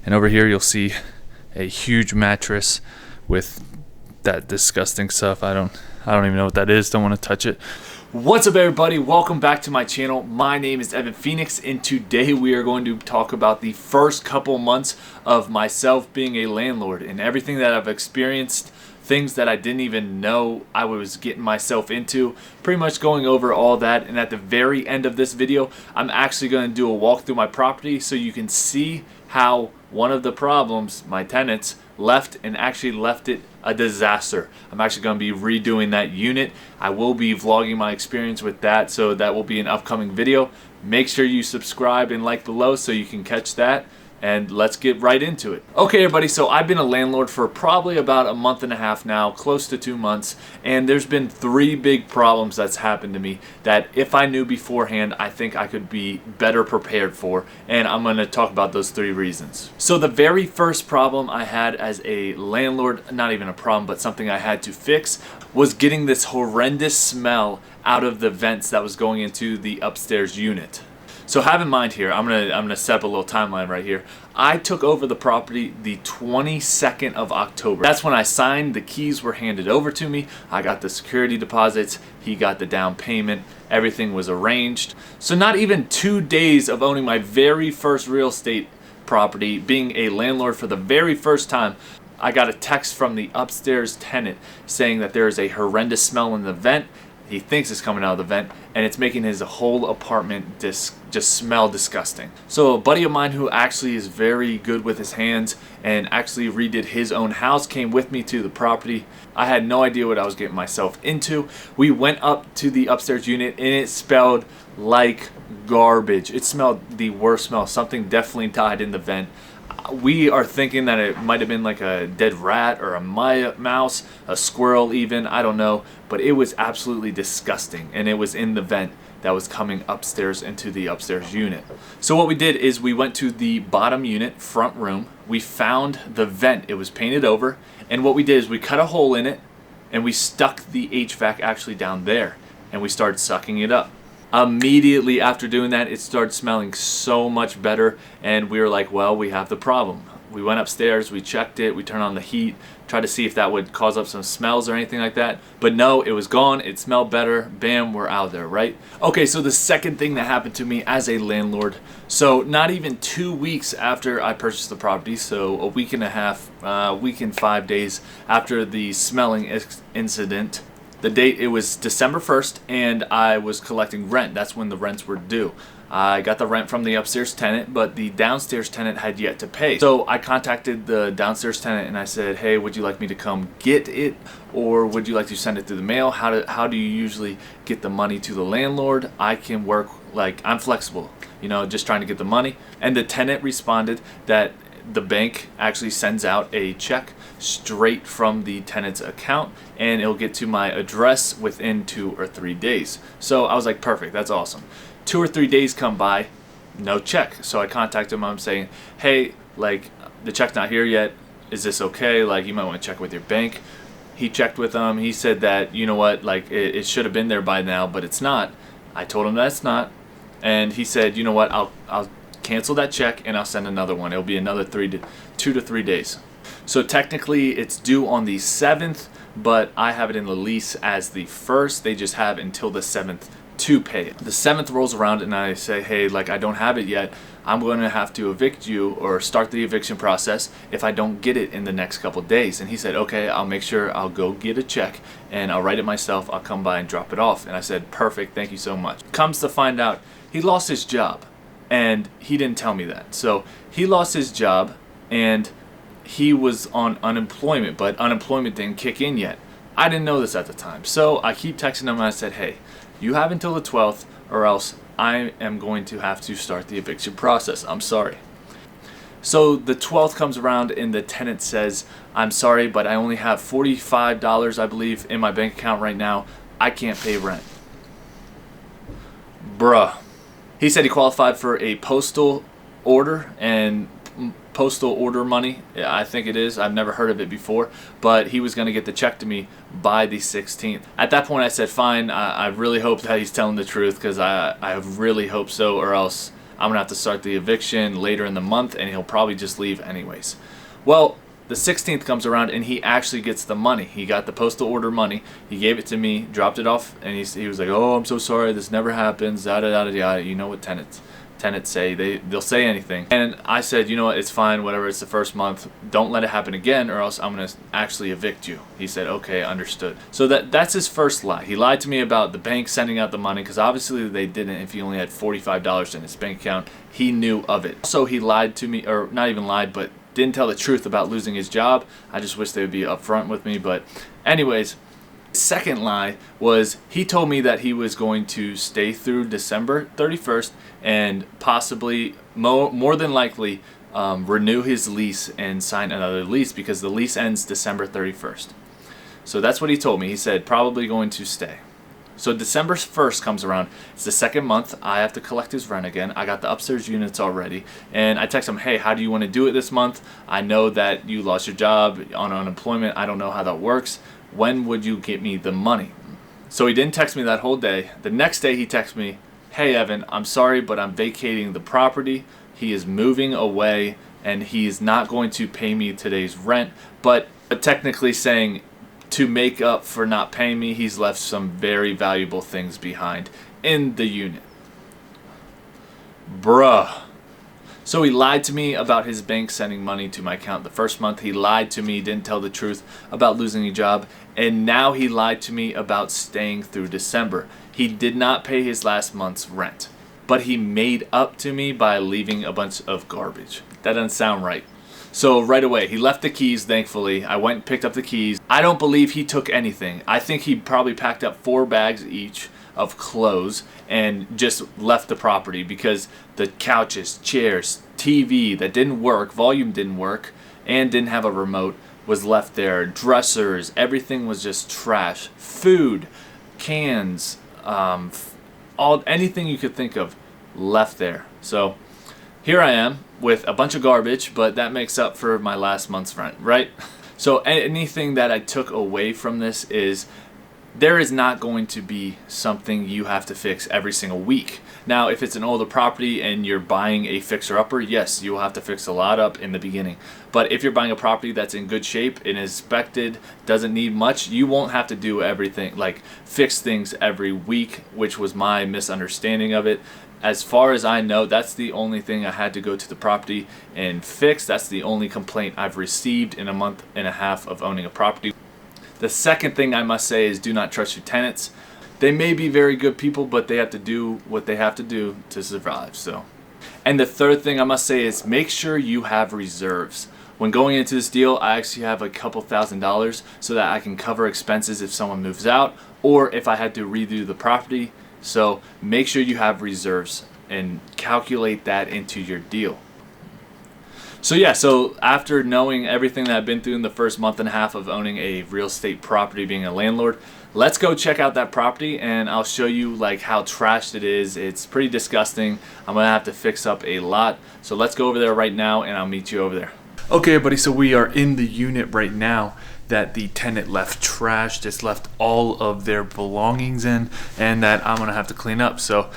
And over here you'll see a huge mattress with that disgusting stuff. I don't even know what that is. Don't want to touch it. What's up, everybody? Welcome back to my channel. My name is Evan Phoenix, and today we are going to talk about the first couple months of myself being a landlord and everything that I've experienced, things that I didn't even know I was getting myself into, pretty much going over all that. And at the very end of this video, I'm actually going to do a walk through my property so you can see how one of the problems, my tenants, left it a disaster. I'm actually going to be redoing that unit. I will be vlogging my experience with that, so that will be an upcoming video. Make sure you subscribe and like below so you can catch that. And let's get right into it. Okay, everybody, so I've been a landlord for probably about a month and a half now, close to 2 months, and there's been 3 big problems that's happened to me that if I knew beforehand, I think I could be better prepared for, and I'm going to talk about those 3 reasons. So the very first problem I had as a landlord, not even a problem, but something I had to fix, was getting this horrendous smell out of the vents that was going into the upstairs unit. So have in mind here, I'm gonna set up a little timeline right here. I took over the property the 22nd of October. That's when I signed. The keys were handed over to me. I got the security deposits. He got the down payment. Everything was arranged. So not even 2 days of owning my very first real estate property, being a landlord for the very first time, I got a text from the upstairs tenant saying that there is a horrendous smell in the vent. He thinks it's coming out of the vent, and it's making his whole apartment just smell disgusting. So a buddy of mine who actually is very good with his hands and actually redid his own house came with me to the property. I had no idea what I was getting myself into. We went up to the upstairs unit, and it smelled like garbage. It smelled the worst smell. Something definitely died in the vent. We are thinking that it might have been like a dead rat or a mouse, a squirrel even, I don't know. But it was absolutely disgusting, and it was in the vent that was coming upstairs into the upstairs unit. So what we did is we went to the bottom unit, front room. We found the vent. It was painted over. And what we did is we cut a hole in it, and we stuck the HVAC actually down there. And we started sucking it up. Immediately after doing that, it started smelling so much better, and we were like, well, we have the problem. We went upstairs, we checked it, we turned on the heat, tried to see if that would cause up some smells or anything like that, but no, it was gone. It smelled better. Bam, we're out there, right? Okay, so the second thing that happened to me as a landlord, so not even 2 weeks after I purchased the property, so a week and a half, week and 5 days after the smelling incident. The date, it was December 1st, and I was collecting rent. That's when the rents were due. I got the rent from the upstairs tenant, but the downstairs tenant had yet to pay. So I contacted the downstairs tenant and I said, hey, would you like me to come get it, or would you like to send it through the mail? How do you usually get the money to the landlord? I can work, like, I'm flexible, you know, just trying to get the money. And the tenant responded that the bank actually sends out a check straight from the tenant's account, and it'll get to my address within 2 or 3 days. So I was like, perfect, that's awesome. 2 or 3 days come by, no check. So I contacted him. I'm saying, hey, like, the check's not here yet. Is this okay? Like, you might want to check with your bank. He checked with them. He said that, you know what, like, it should have been there by now, but it's not. I told him that it's not, and he said, you know what, I'll cancel that check and I'll send another one. It'll be another 2 to 3 days. So technically it's due on the 7th, but I have it in the lease as the 1st. They just have until the 7th to pay it. The 7th rolls around and I say, hey, like, I don't have it yet. I'm going to have to evict you or start the eviction process if I don't get it in the next couple days. And he said, okay, I'll make sure I'll go get a check and I'll write it myself. I'll come by and drop it off. And I said, perfect, thank you so much. Comes to find out, he lost his job. And he didn't tell me that. So he lost his job and he was on unemployment, but unemployment didn't kick in yet. I didn't know this at the time. So I keep texting him and I said, hey, you have until the 12th or else I am going to have to start the eviction process. I'm sorry. So the 12th comes around and the tenant says, I'm sorry, but I only have $45, I believe, in my bank account right now. I can't pay rent. Bruh. He said he qualified for a postal order, and postal order money, I think it is. I've never heard of it before, but he was going to get the check to me by the 16th. At that point I said, fine, I really hope that he's telling the truth, because I really hope so, or else I'm gonna have to start the eviction later in the month, and he'll probably just leave anyways. Well, the 16th comes around and he actually gets the money. He got the postal order money. He gave it to me, dropped it off, and he was like, "Oh, I'm so sorry. This never happens." Yada yada yada. You know what tenants say? They'll say anything. And I said, "You know what? It's fine. Whatever. It's the first month. Don't let it happen again, or else I'm gonna actually evict you." He said, "Okay, understood." So that's his first lie. He lied to me about the bank sending out the money, because obviously they didn't. If he only had $45 in his bank account, he knew of it. So he lied to me, or not even lied, but didn't tell the truth about losing his job. I just wish they would be upfront with me. But anyways, second lie was he told me that he was going to stay through December 31st and possibly more than likely renew his lease and sign another lease, because the lease ends December 31st. So that's what he told me. He said probably going to stay. So December 1st comes around. It's the second month. I have to collect his rent again. I got the upstairs units already. And I text him, "Hey, how do you want to do it this month? I know that you lost your job on unemployment. I don't know how that works. When would you get me the money?" So he didn't text me that whole day. The next day he texts me, "Hey, Evan, I'm sorry, but I'm vacating the property. He is moving away and he is not going to pay me today's rent." But technically saying, to make up for not paying me, he's left some very valuable things behind in the unit. Bruh. So he lied to me about his bank sending money to my account the first month. He lied to me, didn't tell the truth about losing a job. And now he lied to me about staying through December. He did not pay his last month's rent, but he made up to me by leaving a bunch of garbage. That doesn't sound right. So right away, he left the keys, thankfully. I went and picked up the keys. I don't believe he took anything. I think he probably packed up 4 bags each of clothes and just left the property, because the couches, chairs, TV that didn't work, volume didn't work, and didn't have a remote was left there. Dressers, everything was just trash. Food, cans, anything you could think of left there. So here I am with a bunch of garbage, but that makes up for my last month's rent, right? So anything that I took away from this is there is not going to be something you have to fix every single week. Now, if it's an older property and you're buying a fixer-upper, yes, you will have to fix a lot up in the beginning. But if you're buying a property that's in good shape and inspected, doesn't need much, you won't have to do everything, like fix things every week, which was my misunderstanding of it. As far as I know, that's the only thing I had to go to the property and fix. That's the only complaint I've received in a month and a half of owning a property. The second thing I must say is do not trust your tenants. They may be very good people, but they have to do what they have to do to survive. So, and the third thing I must say is make sure you have reserves. When going into this deal, I actually have a couple $1,000s so that I can cover expenses if someone moves out or if I had to redo the property. So make sure you have reserves and calculate that into your deal. So yeah, so after knowing everything that I've been through in the first month and a half of owning a real estate property, being a landlord, let's go check out that property and I'll show you like how trashed it is. It's pretty disgusting. I'm gonna have to fix up a lot. So let's go over there right now and I'll meet you over there. Okay, everybody, so we are in the unit right now that the tenant left trashed. Just left all of their belongings in, and that I'm gonna have to clean up. So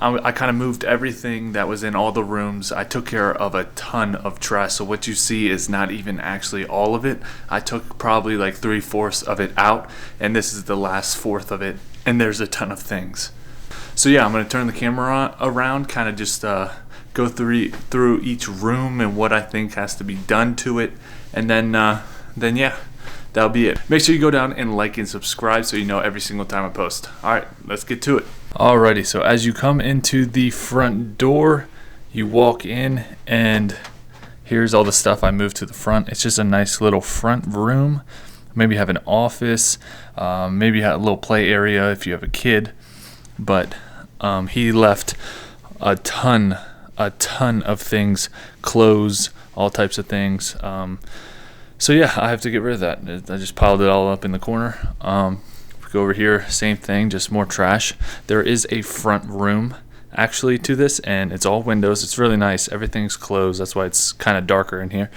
I kind of moved everything that was in all the rooms. I took care of a ton of trash. So what you see is not even actually all of it. I took probably like 3/4 of it out, and this is the last 1/4 of it. And there's a ton of things. So yeah, I'm gonna turn the camera around, kind of just go through each room and what I think has to be done to it, and then yeah, that'll be it. Make sure you go down and like and subscribe so you know every single time I post. All right, let's get to it. Alrighty, so as you come into the front door, you walk in and here's all the stuff I moved to the front. It's just a nice little front room. Maybe have an office, maybe have a little play area if you have a kid. But he left a ton of things, clothes, all types of things. So yeah, I have to get rid of that. I just piled it all up in the corner. Go over here, same thing, just more trash. There is a front room actually to this, and it's all windows. It's really nice. Everything's closed. That's why it's kind of darker in here.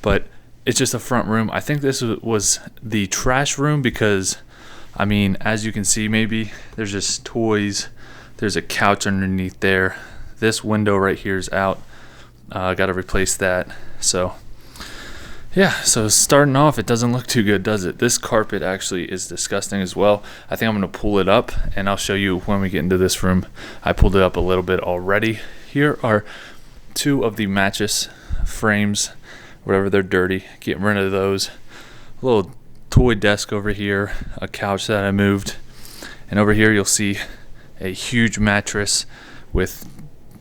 But it's just a front room. I think this was the trash room because, I mean, as you can see, maybe there's just toys. There's a couch underneath there. This window right here is out. I got to replace that. So yeah, so starting off, it doesn't look too good, does it? This carpet actually is disgusting as well. I think I'm going to pull it up, and I'll show you when we get into this room. I pulled it up a little bit already. Here are two of the mattress frames, whatever, they're dirty. Getting rid of those. A little toy desk over here, a couch that I moved. And over here you'll see a huge mattress with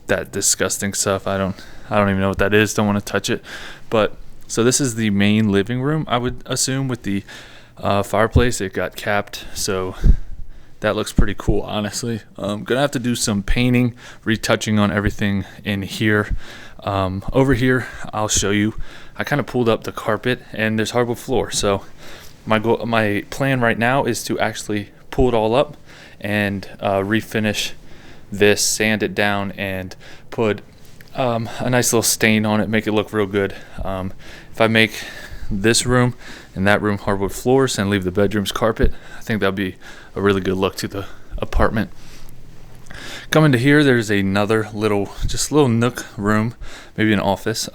that disgusting stuff. I don't even know what that is. Don't want to touch it. But so this is the main living room, I would assume, with the fireplace. It got capped, so that looks pretty cool, honestly. I'm gonna have to do some painting, retouching on everything in here. Over here, I'll show you. I kind of pulled up the carpet, and there's hardwood floor. So my plan right now is to actually pull it all up and refinish this, sand it down, and put a nice little stain on it, make it look real good. If I make this room and that room hardwood floors and leave the bedrooms carpet, I think that'll be a really good look to the apartment. Coming to here, there's another little nook room, maybe an office.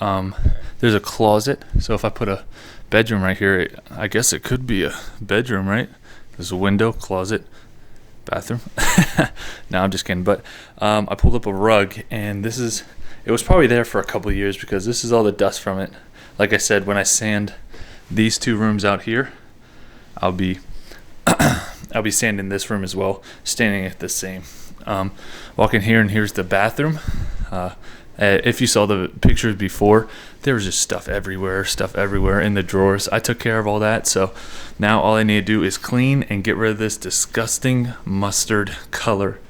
There's a closet, so if I put a bedroom right here, I guess it could be a bedroom, right? There's a window, closet, bathroom. No, I'm just kidding. But I pulled up a rug, and it was probably there for a couple of years because this is all the dust from it. Like I said, when I sand these two rooms out here, I'll be sanding this room as well, staining it the same. Walk in here, and here's the bathroom. If you saw the pictures before, there was just stuff everywhere in the drawers. I took care of all that, so now all I need to do is clean and get rid of this disgusting mustard color.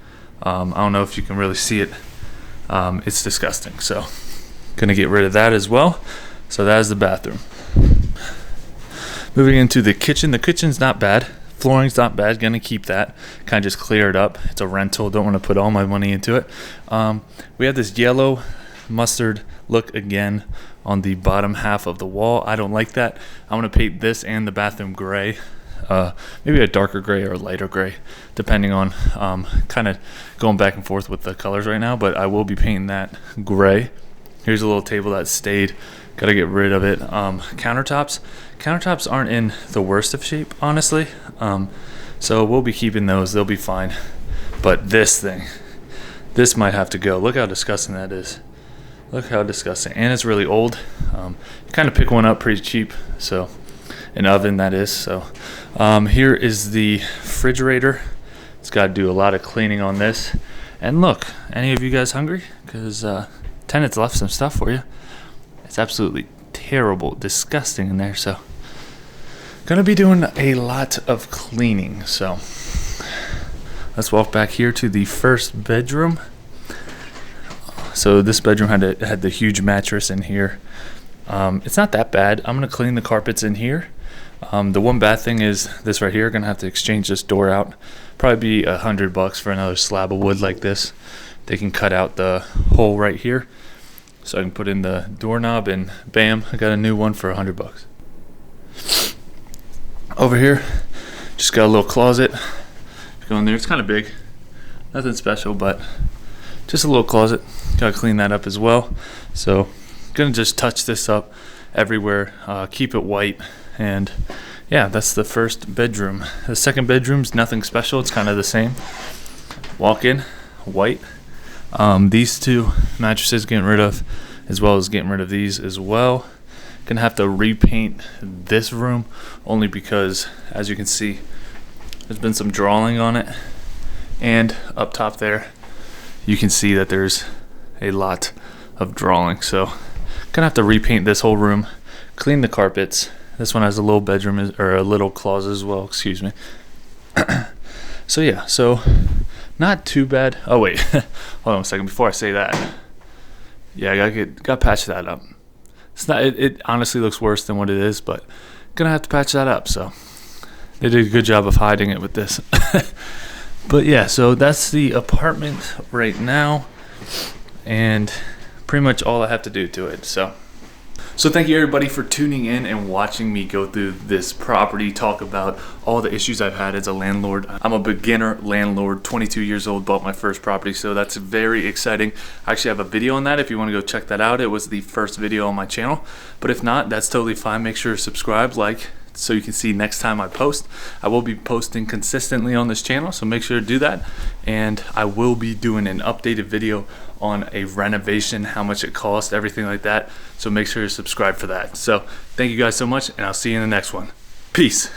I don't know if you can really see it. It's disgusting, so gonna get rid of that as well. So that is the bathroom. Moving into the kitchen. The kitchen's not bad. Flooring's not bad. Gonna keep that. Kind of just clear it up. It's a rental. Don't want to put all my money into it. We have this yellow mustard look again on the bottom half of the wall. I don't like that. I want to paint this and the bathroom gray. Maybe a darker gray or a lighter gray, depending on kind of going back and forth with the colors right now, but I will be painting that gray. Here's a little table that stayed. Gotta get rid of it. Countertops aren't in the worst of shape, honestly. So we'll be keeping those. They'll be fine. But this might have to go. Look how disgusting that is. Look how disgusting. And it's really old. You kind of pick one up pretty cheap. So an oven, that is. So here is the refrigerator. It's got to do a lot of cleaning on this. And look, any of you guys hungry? Because Tenant's left some stuff for you. It's absolutely terrible, disgusting in there. So gonna be doing a lot of cleaning. So let's walk back here to the first bedroom. So this bedroom had the huge mattress in here. It's not that bad. I'm gonna clean the carpets in here. The one bad thing is this right here. Gonna have to exchange this door out. Probably be $100 for another slab of wood like this. They can cut out the hole right here, so I can put in the doorknob, and bam, I got a new one for $100. Over here, just got a little closet. Go in there. It's kind of big. Nothing special, but just a little closet. Gotta clean that up as well. So gonna just touch this up everywhere. Keep it white, and yeah, that's the first bedroom. The second bedroom's nothing special. It's kind of the same. Walk in, white. These two mattresses getting rid of, as well as getting rid of these as well. Gonna have to repaint this room only because, as you can see, there's been some drawing on it, and up top there you can see that there's a lot of drawing. So gonna have to repaint this whole room, clean the carpets. This one has a little bedroom, or a little closet as well, excuse me. So yeah, so not too bad. Oh wait, hold on a second before I say that. Yeah, I gotta patch that up. It's not. It honestly looks worse than what it is, but gonna have to patch that up. So they did a good job of hiding it with this. But yeah, so that's the apartment right now, and pretty much all I have to do to it. So So thank you everybody for tuning in and watching me go through this property, talk about all the issues I've had as a landlord. I'm a beginner landlord, 22 years old, bought my first property, so that's very exciting. I actually have a video on that if you want to go check that out. It was the first video on my channel, but if not, that's totally fine. Make sure to subscribe, like, so you can see next time I post. I will be posting consistently on this channel, so make sure to do that. And I will be doing an updated video on a renovation, how much it cost, everything like that. So make sure to subscribe for that. So thank you guys so much, and I'll see you in the next one. Peace.